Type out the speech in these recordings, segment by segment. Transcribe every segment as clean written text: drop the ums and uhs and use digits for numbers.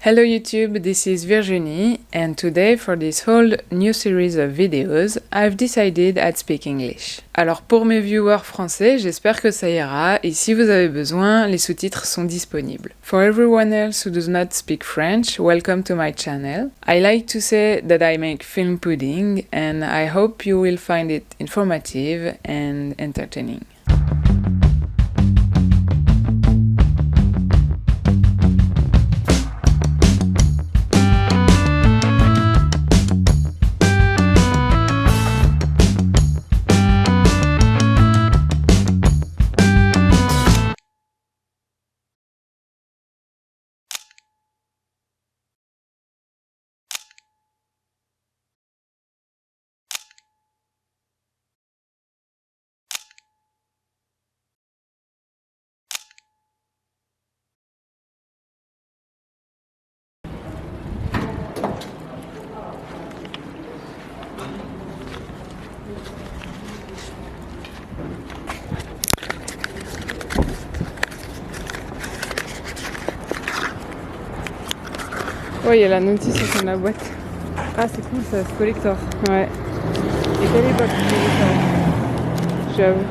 Hello YouTube, this is Virginie, and today for this whole new series of videos, I've decided I'd speak English. Alors pour mes viewers français, j'espère que ça ira, et si vous avez besoin, les sous-titres sont disponibles. For everyone else who does not speak French, welcome to my channel. I like to say that I make film pudding, and I hope you will find it informative and entertaining. Oh, il y a la notice sur la boîte. Ah, c'est cool ça, c'est collector. Ouais. Et quelle époque tu fais ça? J'avoue.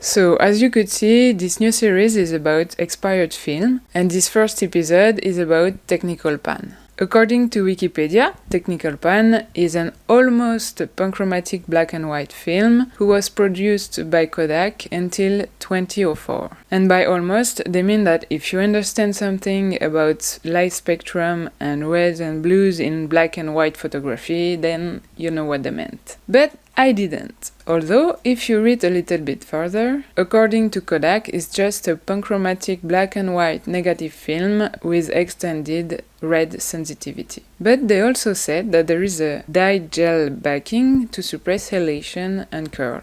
So, as you could see, this new series is about expired film, and this first episode is about Technical Pan. According to Wikipedia, Technical Pan is an almost panchromatic black and white film who was produced by Kodak until 2004. And by almost, they mean that if you understand something about light spectrum and reds and blues in black and white photography, then you know what they meant. But I didn't. Although, if you read a little bit further, according to Kodak, it's just a panchromatic black and white negative film with extended red sensitivity. But they also said that there is a dyed gel backing to suppress halation and curl.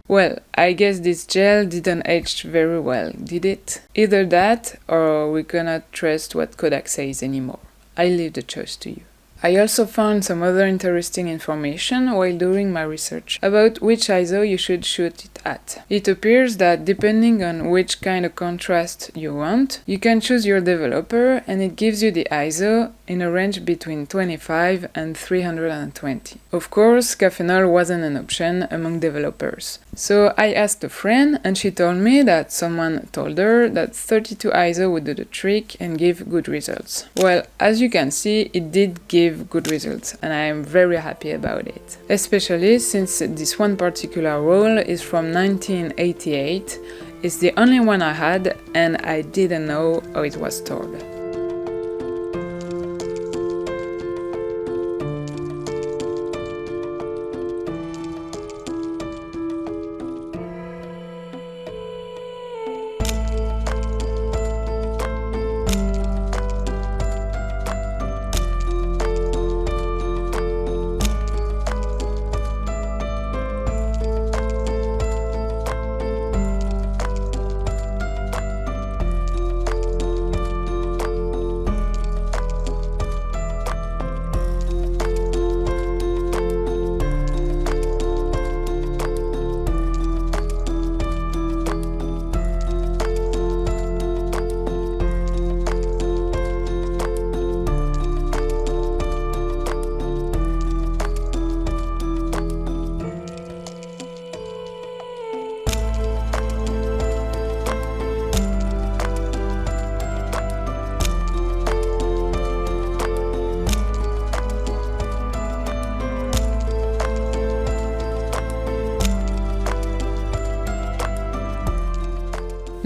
Well, I guess this gel didn't age very well, did it? Either that, or we cannot trust what Kodak says anymore. I leave the choice to you. I also found some other interesting information while doing my research about which ISO you should shoot it at. It appears that depending on which kind of contrast you want, you can choose your developer and it gives you the ISO in a range between 25 and 320. Of course, Caffenol wasn't an option among developers. So I asked a friend and she told me that someone told her that 32 ISO would do the trick and give good results. Well, as you can see, it did give good results and I am very happy about it. Especially since this one particular roll is from 1988. It's the only one I had and I didn't know how it was stored.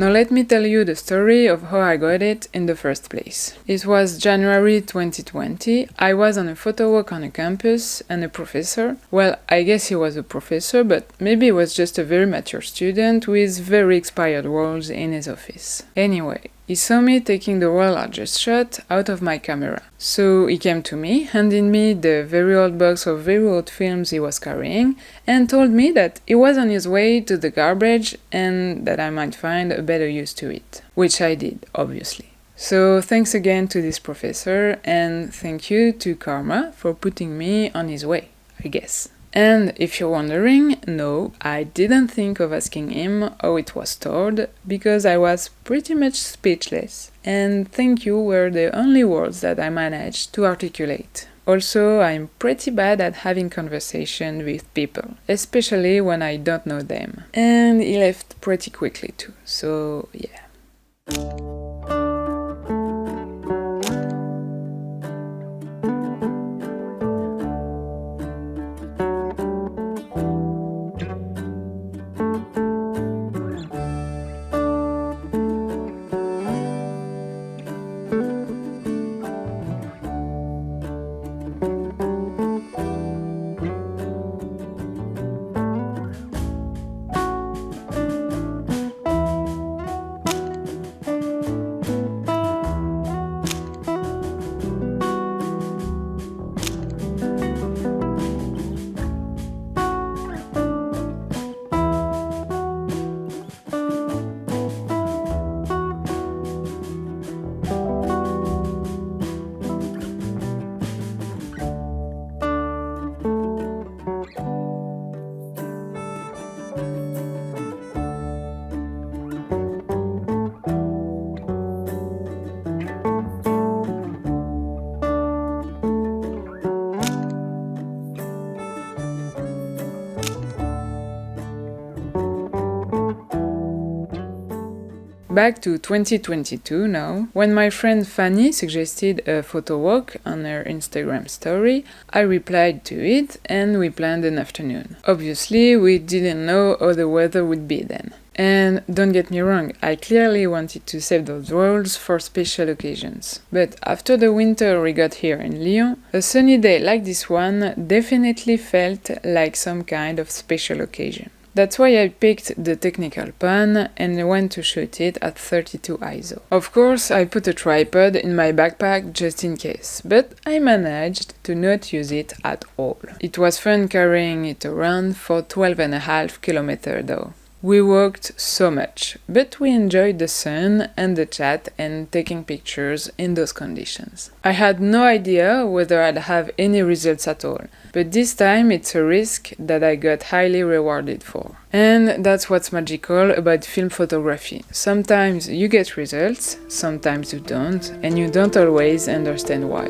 Now let me tell you the story of how I got it in the first place. It was January 2020, I was on a photo walk on a campus and a professor, well, I guess he was a professor, but maybe he was just a very mature student with very expired rolls in his office. Anyway, he saw me taking the roll I just shot out of my camera. So he came to me, handed me the very old box of very old films he was carrying, and told me that he was on his way to the garbage and that I might find a better use to it. Which I did, obviously. So thanks again to this professor, and thank you to Karma for putting me on his way, I guess. And if you're wondering, no, I didn't think of asking him how it was stored, because I was pretty much speechless, and thank you were the only words that I managed to articulate. Also, I'm pretty bad at having conversation with people, especially when I don't know them. And he left pretty quickly too, so yeah. Back to 2022 now. When my friend Fanny suggested a photo walk on her Instagram story, I replied to it and we planned an afternoon. Obviously, we didn't know how the weather would be then. And don't get me wrong, I clearly wanted to save those rolls for special occasions. But after the winter we got here in Lyon, a sunny day like this one definitely felt like some kind of special occasion. That's why I picked the Technical Pan and went to shoot it at 32 ISO. Of course, I put a tripod in my backpack just in case, but I managed to not use it at all. It was fun carrying it around for 12.5 kilometers though. We walked so much, but we enjoyed the sun and the chat and taking pictures in those conditions. I had no idea whether I'd have any results at all, but this time it's a risk that I got highly rewarded for. And that's what's magical about film photography. Sometimes you get results, sometimes you don't, and you don't always understand why.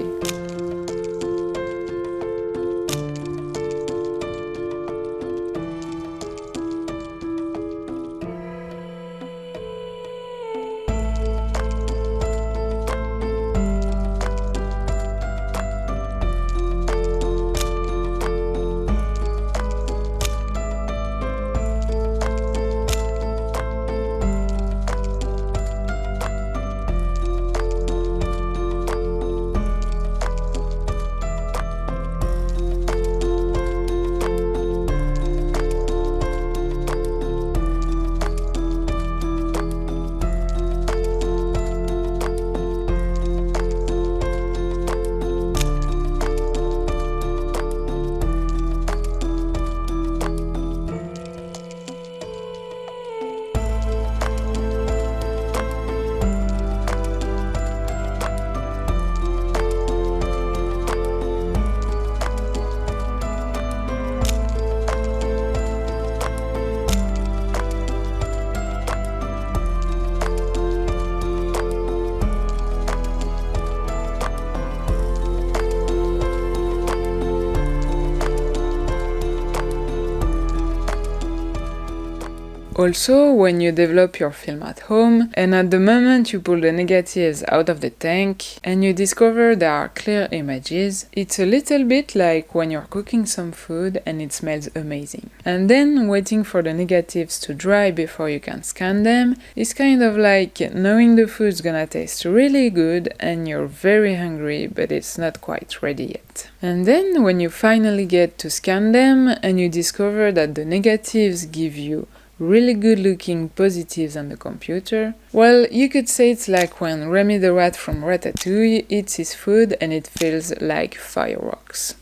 Also, when you develop your film at home, and at the moment you pull the negatives out of the tank, and you discover there are clear images, it's a little bit like when you're cooking some food and it smells amazing. And then waiting for the negatives to dry before you can scan them is kind of like knowing the food's gonna taste really good and you're very hungry, but it's not quite ready yet. And then when you finally get to scan them and you discover that the negatives give you really good looking positives on the computer, well, you could say it's like when Remy the rat from Ratatouille eats his food and it feels like fireworks.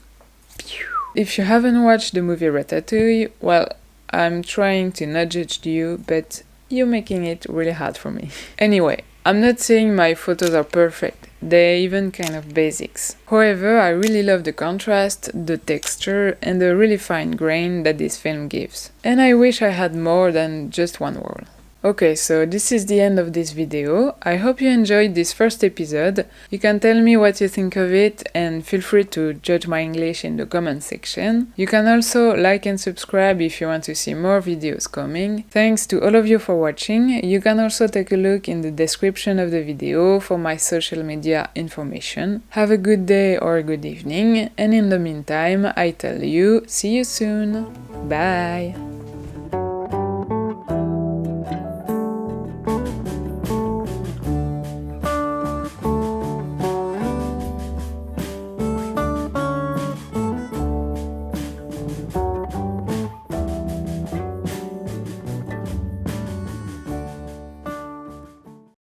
If you haven't watched the movie Ratatouille, well, I'm trying to not judge you, but you're making it really hard for me. Anyway, I'm not saying my photos are perfect, they're even kind of basics. However, I really love the contrast, the texture, and the really fine grain that this film gives. And I wish I had more than just one roll. Okay, so this is the end of this video. I hope you enjoyed this first episode. You can tell me what you think of it and feel free to judge my English in the comment section. You can also like and subscribe if you want to see more videos coming. Thanks to all of you for watching. You can also take a look in the description of the video for my social media information. Have a good day or a good evening, and in the meantime, I tell you, see you soon. Bye!